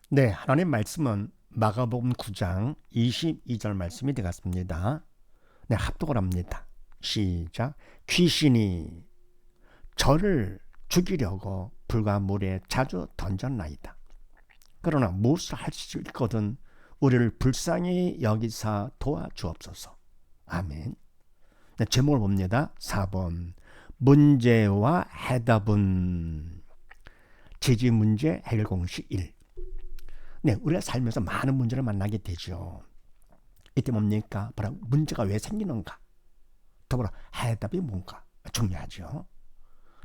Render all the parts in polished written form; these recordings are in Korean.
네, 하나님 말씀은 마가복음 9장 22절 말씀이 되겠습니다. 네, 합독을 합니다. 시작. 귀신이 저를 죽이려고 불과 물에 자주 던졌나이다. 그러나 무엇을 할 수 있거든 우리를 불쌍히 여기사 도와주옵소서. 아멘. 네, 제목을 봅니다. 4번. 문제와 해답은 지지 문제 해결 공식 1. 네, 우리가 살면서 많은 문제를 만나게 되죠. 이때 뭡니까? 바로 문제가 왜 생기는가? 더불어 해답이 뭔가 중요하죠.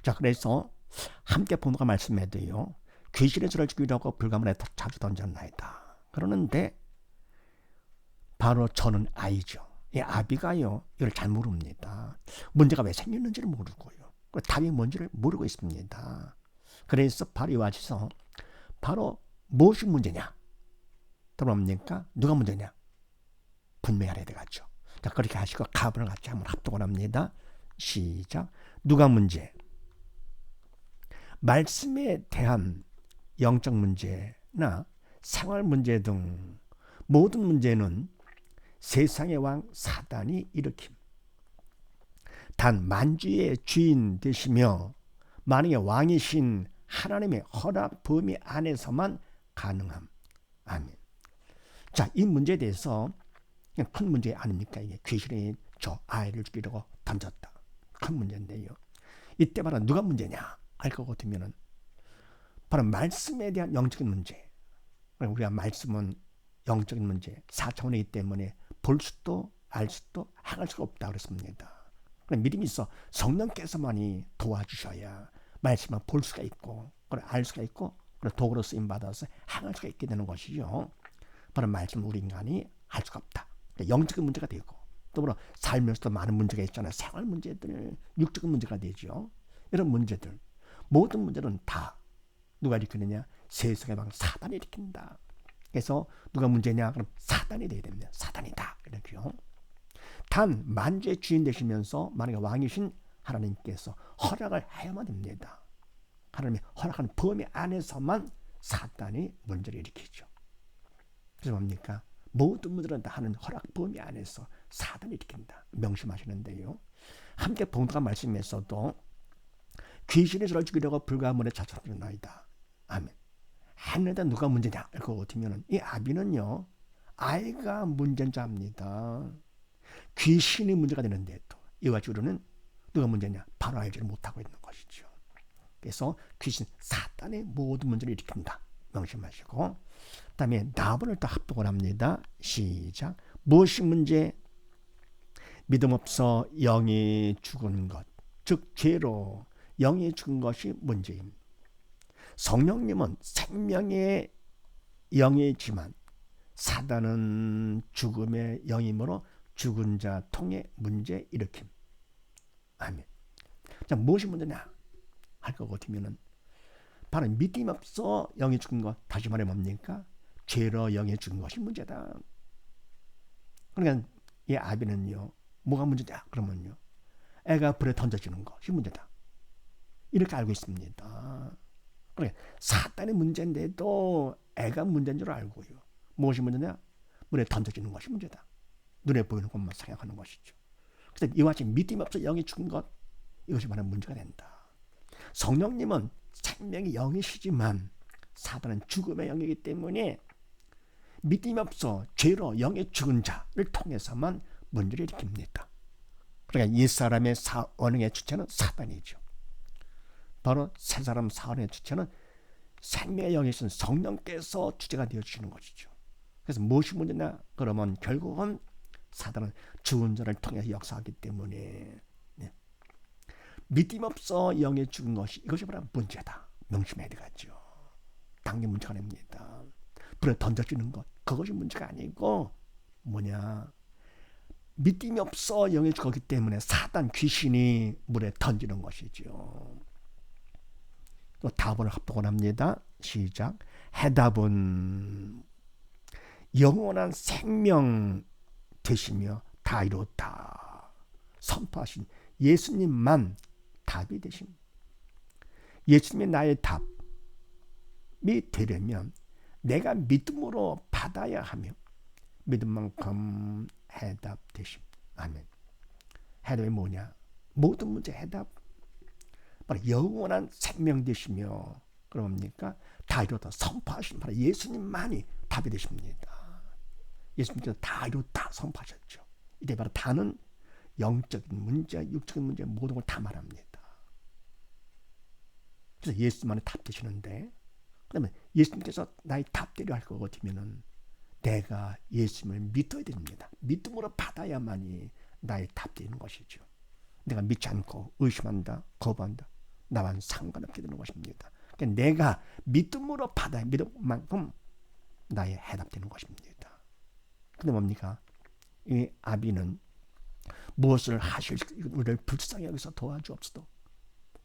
자, 그래서 함께 본문과 말씀에도요. 귀신의 저를 죽이려고 불가문에 자주 던졌나이다. 그러는데 바로 저는 아이죠. 이 아비가요. 이걸 잘 모릅니다. 문제가 왜 생겼는지를 모르고요. 답이 뭔지를 모르고 있습니다. 그래서 바로 이와서 바로 무엇이 문제냐? 뭡니까? 누가 문제냐? 분명히 알아야 되겠죠. 자, 그렇게 하시고 가분을 같이 한번 합독을 합니다. 시작. 누가 문제? 말씀에 대한 영적 문제나 생활 문제 등 모든 문제는 세상의 왕 사단이 일으킴. 단 만주의 주인 되시며 만약에 왕이신 하나님의 허락 범위 안에서만 가능함. 아멘. 자, 이 문제에 대해서 큰 문제 아닙니까? 이게 귀신이 저 아이를 죽이려고 던졌다. 큰 문제인데요. 이때 바로 누가 문제냐 할 것 같으면은 바로 말씀에 대한 영적인 문제. 우리가 말씀은 영적인 문제, 4차원이기 때문에 볼 수도 알 수도 행할 수가 없다 그랬습니다. 믿음이 있어 성령께서만이 도와주셔야 말씀을 볼 수가 있고, 알 수가 있고, 도구로 쓰임 받아서 행할 수가 있게 되는 것이죠. 바로 말씀 우리 인간이 할 수가 없다. 영적인 문제가 되고 또 살면서도 많은 문제가 있잖아요. 생활 문제들, 육적인 문제가 되죠. 이런 문제들, 모든 문제는 다 누가 일으키느냐? 세상의 방 사단이 일으킨다. 그래서 누가 문제냐? 그럼 사단이 돼야 됩니다. 사단이다. 이렇게요. 단 만주의 주인 되시면서 만약에 왕이신 하나님께서 허락을 해야만 됩니다. 하나님이 허락하는 범위 안에서만 사단이 문제를 일으키죠. 그래서 뭡니까? 모든 문제는 다 하는 허락 범위 안에서 사단이 일으킨다. 명심하시는데요. 함께 본문과 말씀에서도 귀신이 저를 죽이려고 불가문에 자처하나이다. 아멘. 했는데 누가 문제냐? 그거 같으면 이 아비는요. 아이가 문제인 줄 압니다. 귀신이 문제가 되는데도 이와 주로는 누가 문제냐? 바로 알지를 못하고 있는 것이죠. 그래서 귀신 사단의 모든 문제를 일으킨다. 명심하시고 그다음에 나번을 또 합독을 합니다. 시작. 무엇이 문제? 믿음 없어 영이 죽은 것, 즉 죄로 영이 죽은 것이 문제입니다. 성령님은 생명의 영이지만 사단은 죽음의 영이므로 죽은 자 통해 문제 일으킴. 아멘. 자, 무엇이 문제냐 할 것 같으면은 바로 믿음 없어 영이 죽은 것. 다시 말해 뭡니까? 죄로 영이 죽은 것이 문제다. 그러니까 이 아비는요, 뭐가 문제냐? 그러면요, 애가 불에 던져지는 것이 문제다. 이렇게 알고 있습니다. 그러니까 사단이 문제인데도 애가 문제인 줄 알고요. 무엇이 문제냐? 물에 던져지는 것이 문제다. 눈에 보이는 것만 생각하는 것이죠. 그래서 이와 같이 믿음 없어 영이 죽은 것, 이것이 바로 문제가 된다. 성령님은 생명의 영이시지만 사단은 죽음의 영이기 때문에 믿음이 없어 죄로 영의 죽은 자를 통해서만 문제를 일으킵니다. 그러니까 이 사람의 언행의 주체는 사단이죠. 바로 세 사람 사언의 주체는 생명의 영이신 성령께서 주체가 되어주시는 것이죠. 그래서 무엇이 문제냐? 그러면 결국은 사단은 죽은 자를 통해서 역사하기 때문에 믿음 없어 영에 죽은 것이 이것이 바로 문제다. 명심해야 되겠죠. 당연히 문제가 됩니다. 불에 던져지는 것 그것이 문제가 아니고 뭐냐? 믿음이 없어 영에 죽었기 때문에 사단 귀신이 물에 던지는 것이죠. 또 답을 합독을 합니다. 시작. 해답은 영원한 생명 되시며 다 이뤘다. 선포하신 예수님만 답이 되십니다. 예수님이 나의 답이 되려면 내가 믿음으로 받아야 하며 믿음만큼 해답되심. 아멘. 해답이 뭐냐? 모든 문제 해답. 바로 영원한 생명 되시며 그럽니까? 다 이루었다 선포하신 바로 예수님만이 답이 되십니다. 예수님께서 다 이루었다 선포하셨죠. 이때 바로 다는 영적인 문제, 육적인 문제 모든 걸 다 말합니다. 그래서 예수만이 답 되시는데, 그다음에 예수님께서 나의 답 되려 할 것 같으면은 내가 예수님을 믿어야 됩니다. 믿음으로 받아야만이 나의 답 되는 것이죠. 내가 믿지 않고 의심한다, 거부한다, 나와는 상관없게 되는 것입니다. 그러니까 내가 믿음으로 받아야 믿음만큼 나의 해답되는 것입니다. 근데 뭡니까? 이 아비는 무엇을 하실 우리를 불쌍히 여기서 도와주옵소서.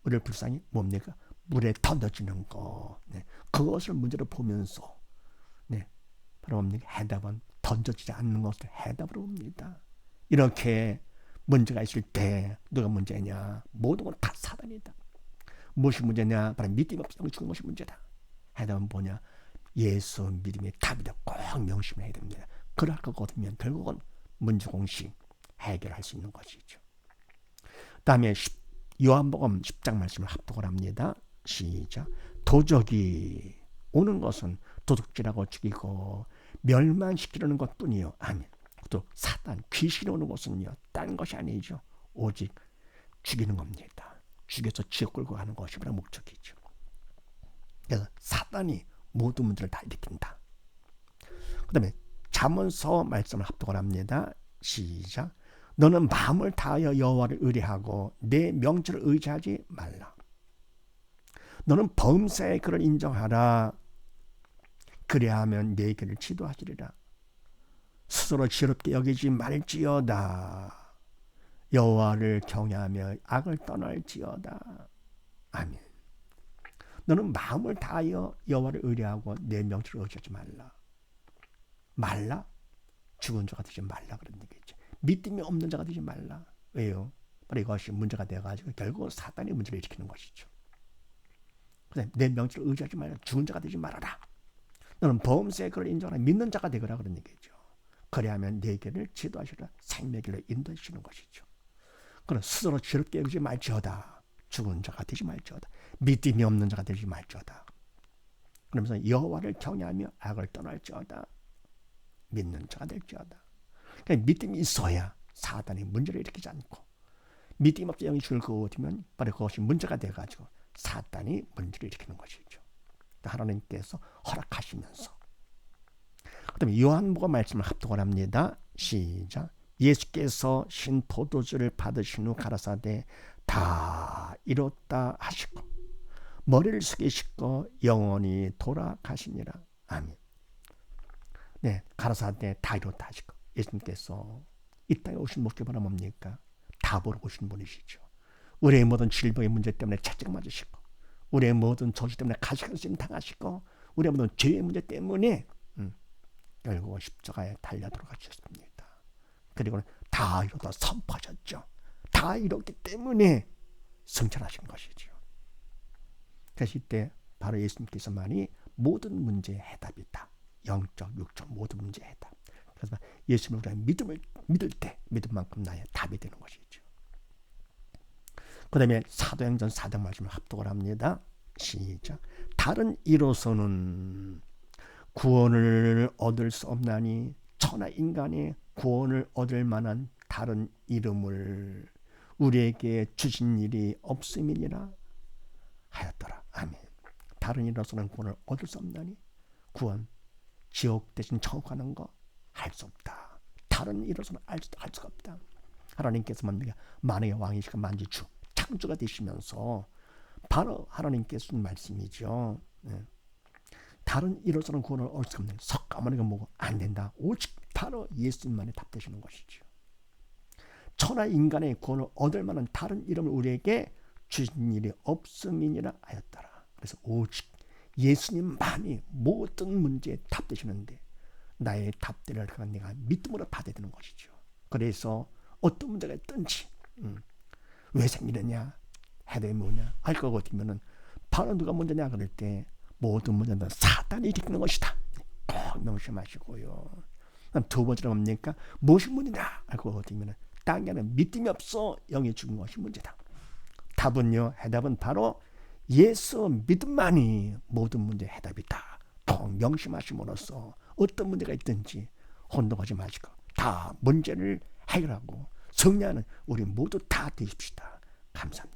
우리를 불쌍히 뭡니까? 물에 던져지는 거. 네. 그것을 문제로 보면서 네. 바로 뭡니까? 해답은 던져지지 않는 것을 해답으로 봅니다. 이렇게 문제가 있을 때 누가 문제냐? 모든 건 다 사단이다. 무엇이 문제냐? 바로 믿음이 없어 죽은 것이 문제다. 해답은 뭐냐? 예수 믿음이 답이다. 꼭 명심해야 됩니다. 그럴 것 같으면 결국은 문제공식 해결할 수 있는 것이죠. 다음에 요한복음 10장 말씀을 합독을 합니다. 시작. 도적이 오는 것은 도둑질하고 죽이고 멸망시키려는 것뿐이요. 아멘. 또 사단 귀신이 오는 것은요. 다른 것이 아니죠. 오직 죽이는 겁니다. 죽여서 지옥 끌고 가는 것이 바로 목적이죠. 그래서 사단이 모든 문제를 다 일으킨다. 그 다음에 잠언서 말씀을 합독을 합니다. 시작. 너는 마음을 다하여 여호와를 의뢰하고 내 명철을 의지하지 말라. 너는 범사의 그를 인정하라. 그래야하면 내 길을 지도하시리라. 스스로 지혜롭게 여기지 말지어다. 여호와를 경외하며 악을 떠날지어다. 아멘. 너는 마음을 다하여 여호와를 의뢰하고 내 명철을 의지하지 말라. 말라? 죽은 자가 되지 말라 그런 얘기죠. 믿음이 없는 자가 되지 말라. 왜요? 바로 이것이 문제가 되어가지고 결국 사단이 문제를 일으키는 것이죠. 그래서 내 명철을 의지하지 말라. 죽은 자가 되지 말아라. 너는 범사의 그를 인정하라. 믿는 자가 되거라 그런 얘기죠. 그래야면 내 길을 지도하시라. 생명의 길로 인도하시는 것이죠. 그럼 스스로 지혜롭게 여기지 말지어다. 죽은 자가 되지 말지어다. 믿음이 없는 자가 되지 말지어다. 그러면서 여호와를 경외하며 악을 떠날지어다. 믿는 자가 될지어다. 그러니까 믿음이 있어야 사단이 문제를 일으키지 않고, 믿음 없이 영이 죽을 것 같으면 바로 그것이 문제가 돼가지고 사단이 문제를 일으키는 것이죠. 하나님께서 허락하시면서. 그 다음에 요한복음 말씀을 합독을 합니다. 시작. 예수께서 신 포도주를 받으신 후 가라사대 다 이뤘다 하시고 머리를 숙이시고 영원히 돌아가시니라. 아멘. 네, 가라사대 다 이뤘다 하시고 예수님께서 이 땅에 오신 목적이 바로 뭡니까? 답으로 오신 분이시죠. 우리의 모든 질병의 문제 때문에 채찍 맞으시고 우리의 모든 저주 때문에 가시관심 당하시고 우리의 모든 죄의 문제 때문에 결국 십자가에 달려 돌아가셨습니다. 그리고 다 이루다 선포하셨죠. 다 이뤘기 때문에 승천하신 것이죠. 그래서 이때 바로 예수님께서만이 모든 문제의 해답이다. 영적, 육적 모든 문제의 해답. 그래서 예수님을 우리가 믿음을 믿을 때 믿음만큼 나의 답이 되는 것이죠. 그 다음에 사도행전 4장 말씀을 합독을 합니다. 시작. 다른 이로서는 구원을 얻을 수 없나니 천하 인간이 구원을 얻을 만한 다른 이름을 우리에게 주신 일이 없음이니라 하였더라. 아멘. 다른 이로서는 구원을 얻을 수 없나니 구원, 지옥 대신 천국 가는 거 할 수 없다. 다른 이로서는 할 수가 없다. 하나님께서 만왕의 왕이시고 만지주 창조가 되시면서 바로 하나님께서 준 말씀이죠. 다른 이로서는 구원을 얻을 수 없는 석가모니가 뭐고 안 된다. 오직 바로 예수님만이 답되시는 것이죠. 천하 인간의 구원을 얻을 만한 다른 이름을 우리에게 주신 일이 없음이니라 하였더라. 그래서 오직 예수님만이 모든 문제에 답되시는데 나의 답들을 내가 믿음으로 받아야 되는 것이죠. 그래서 어떤 문제가 있든지 왜 생기느냐 해답이 뭐냐 알 것 같으면은 바로 누가 문제냐 그럴 때 모든 문제는 사단이 일으키는 것이다. 꼭 명심하시고요. 그럼 두 번째로 뭡니까? 무엇이 문제다? 알고 어디면 땅에는 믿음이 없어 영이 죽은 것이 문제다. 답은요, 해답은 바로 예수 믿음만이 모든 문제의 해답이다. 꼭 명심하심으로써 어떤 문제가 있든지 혼동하지 마시고 다 문제를 해결하고 승리하는 우리 모두 다 되십시다. 감사합니다.